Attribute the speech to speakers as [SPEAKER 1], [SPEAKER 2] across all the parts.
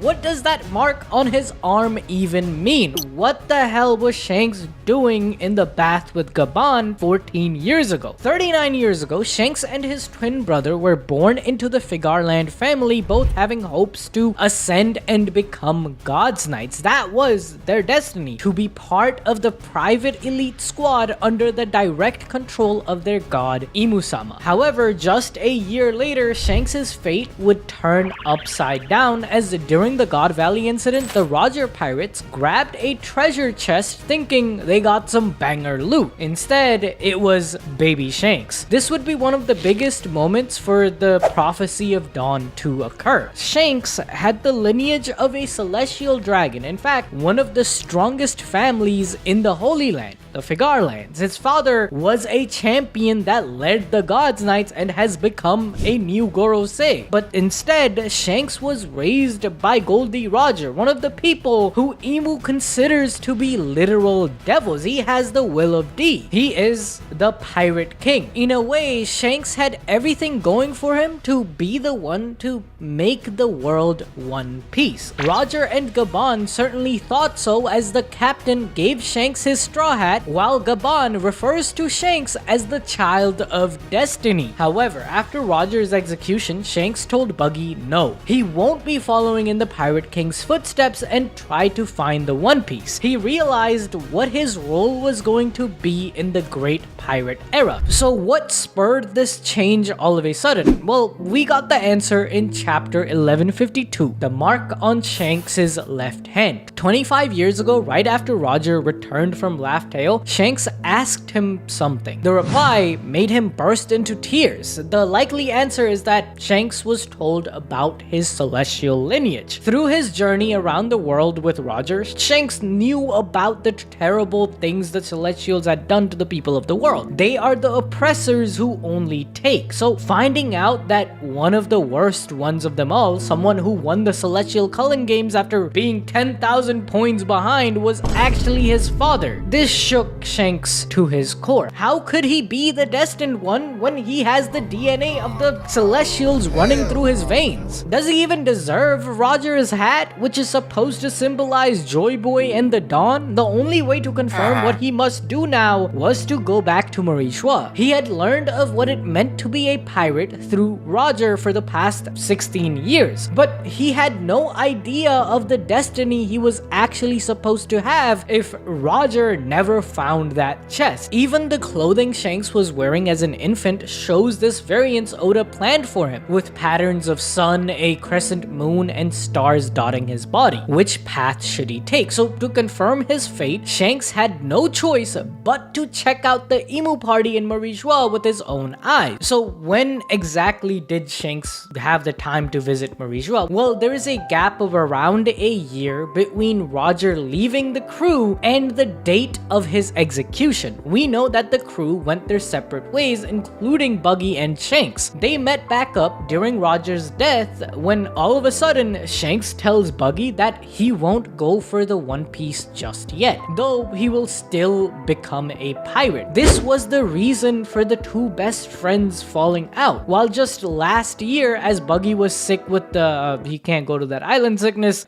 [SPEAKER 1] What does that mark on his arm even mean? What the hell was Shanks doing in the bath with Gaban 14 years ago? 39 years ago, Shanks and his twin brother were born into the Figarland family, both having hopes to ascend and become God's Knights. That was their destiny, to be part of the private elite squad under the direct control of their god Imusama. However, just a year later, Shanks' fate would turn upside down, as during the God Valley incident, the Roger pirates grabbed a treasure chest thinking they got some banger loot. Instead, it was baby Shanks. This would be one of the biggest moments for the prophecy of Dawn to occur. Shanks had the lineage of a celestial dragon, in fact, one of the strongest families in the Holy Land, the Figarlands. His father was a champion that led the God's Knights and has become a new Gorosei. But instead, Shanks was raised by Goldie Roger, one of the people who Emu considers to be literal devils. He has the will of D. He is the Pirate King. In a way, Shanks had everything going for him to be the one to make the world one piece. Roger and Gaban certainly thought so, as the captain gave Shanks his straw hat, while Gaban refers to Shanks as the child of destiny. However, after Roger's execution, Shanks told Buggy no, he won't be following in the Pirate King's footsteps and try to find the One Piece. He realized what his role was going to be in the Great Pirate Era. So what spurred this change all of a sudden? Well, we got the answer in chapter 1152, the mark on Shanks' left hand. 25 years ago, right after Roger returned from Laugh Tale, Shanks asked him something. The reply made him burst into tears. The likely answer is that Shanks was told about his celestial lineage. Through his journey around the world with Roger, Shanks knew about the terrible things the Celestials had done to the people of the world. They are the oppressors who only take. So finding out that one of the worst ones of them all, someone who won the Celestial Culling Games after being 10,000 points behind, was actually his father. This shook Shanks to his core. How could he be the destined one when he has the DNA of the Celestials running through his veins? Does he even deserve Roger's hat, which is supposed to symbolize Joy Boy and the Dawn? The only way to confirm what he must do now was to go back to Marijoa. He had learned of what it meant to be a pirate through Roger for the past 16 years, but he had no idea of the destiny he was actually supposed to have if Roger never found that chest. Even the clothing Shanks was wearing as an infant shows this variance Oda planned for him, with patterns of sun, a crescent moon, and stars dotting his body. Which path should he take? So to confirm his fate, Shanks had no choice but to check out the Emu party in Marijoa with his own eyes. So when exactly did Shanks have the time to visit Marijoa? Well, there is a gap of around a year between Roger leaving the crew and the date of his execution. We know that the crew went their separate ways, including Buggy and Shanks. They met back up during Roger's death, when all of a sudden Shanks tells Buggy that he won't go for the One Piece just yet, though he will still become a pirate. This was the reason for the two best friends falling out. While just last year, as Buggy was sick with the he can't go to that island sickness,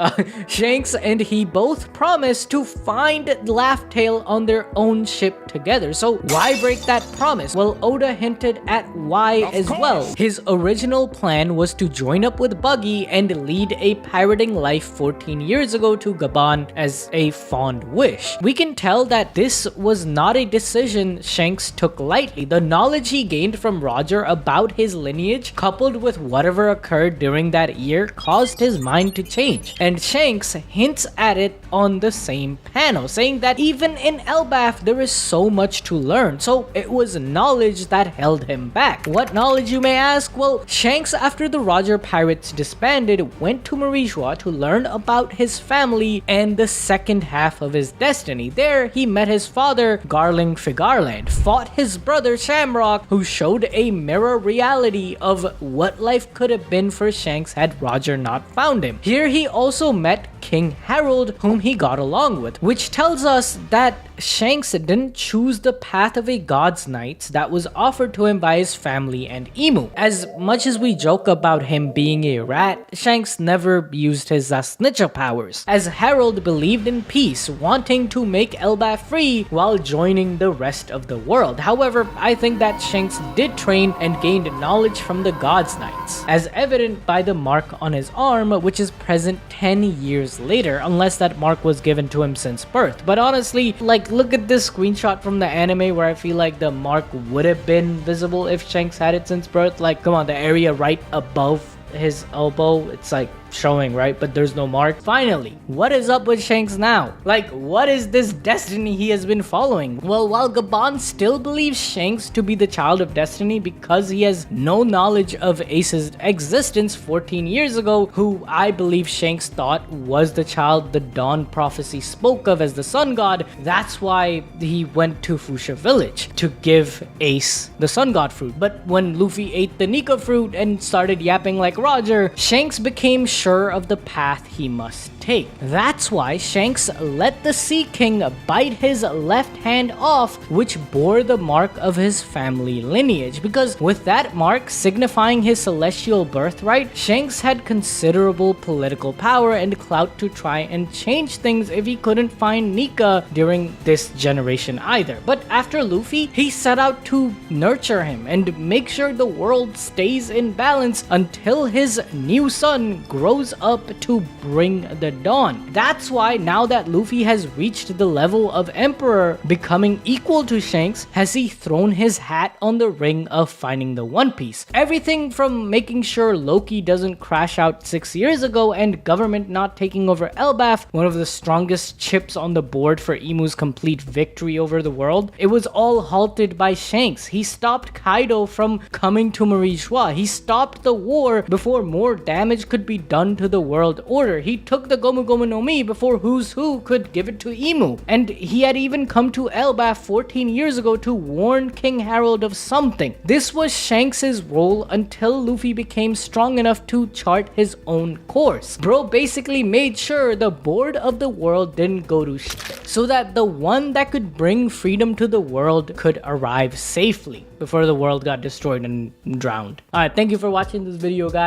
[SPEAKER 1] Shanks and he both promised to find Laugh Tale on their own ship together. So why break that promise? Well, Oda hinted at why as well. His original plan was to join up with Buggy and lead a pirating life 14 years ago to Gaban as a fond wish. We can tell that this was not a decision Shanks took lightly. The knowledge he gained from Roger about his lineage, coupled with whatever occurred during that year, caused his mind to change. And Shanks hints at it on the same panel, saying that even in Elbaf there is so much to learn. So it was knowledge that held him back. What knowledge, you may ask? Well, Shanks, after the Roger pirates disbanded, went to Marijoa to learn about his family and the second half of his destiny. There he met his father, Garling Figarland, fought his brother Shamrock, who showed a mirror reality of what life could have been for Shanks had Roger not found him. Here he also met King Haru, Herald whom he got along with, which tells us that Shanks didn't choose the path of a God's Knight that was offered to him by his family and Emu. As much as we joke about him being a rat, Shanks never used his snitcher powers, as Herald believed in peace, wanting to make Elbaf free while joining the rest of the world. However, I think that Shanks did train and gained knowledge from the God's Knights, as evident by the mark on his arm, which is present 10 years later, unless that mark was given to him since birth. But honestly, like, look at this screenshot from the anime where I feel like the mark would have been visible if Shanks had it since birth. Like, come on, the area right above his elbow, it's like showing, right? But there's no mark. Finally, what is up with Shanks now? Like, what is this destiny he has been following? Well, while Gabon still believes Shanks to be the child of destiny because he has no knowledge of Ace's existence 14 years ago, who I believe Shanks thought was the child the Dawn prophecy spoke of as the sun god, that's why he went to Fuchsia village to give Ace the sun god fruit. But when Luffy ate the Nika fruit and started yapping like Roger, Shanks became sure of the path he must take. That's why Shanks let the Sea King bite his left hand off, which bore the mark of his family lineage, because with that mark signifying his celestial birthright, Shanks had considerable political power and clout to try and change things if he couldn't find Nika during this generation either. But after Luffy, he set out to nurture him and make sure the world stays in balance until his new son grows up to bring the dawn. That's why now that Luffy has reached the level of Emperor, becoming equal to Shanks, has he thrown his hat on the ring of finding the One Piece. Everything from making sure Loki doesn't crash out 6 years ago and government not taking over Elbaf, one of the strongest chips on the board for Emu's complete victory over the world, it was all halted by Shanks. He stopped Kaido from coming to Marijoa. He stopped the war before more damage could be done to the world order. He took the Gomu Gomu no Mi before Who's Who could give it to Emu. And he had even come to Elbaf 14 years ago to warn King Harold of something. This was Shanks' role until Luffy became strong enough to chart his own course. Bro basically made sure the board of the world didn't go to shit, so that the one that could bring freedom to the world could arrive safely before the world got destroyed and drowned. Alright, thank you for watching this video, guys.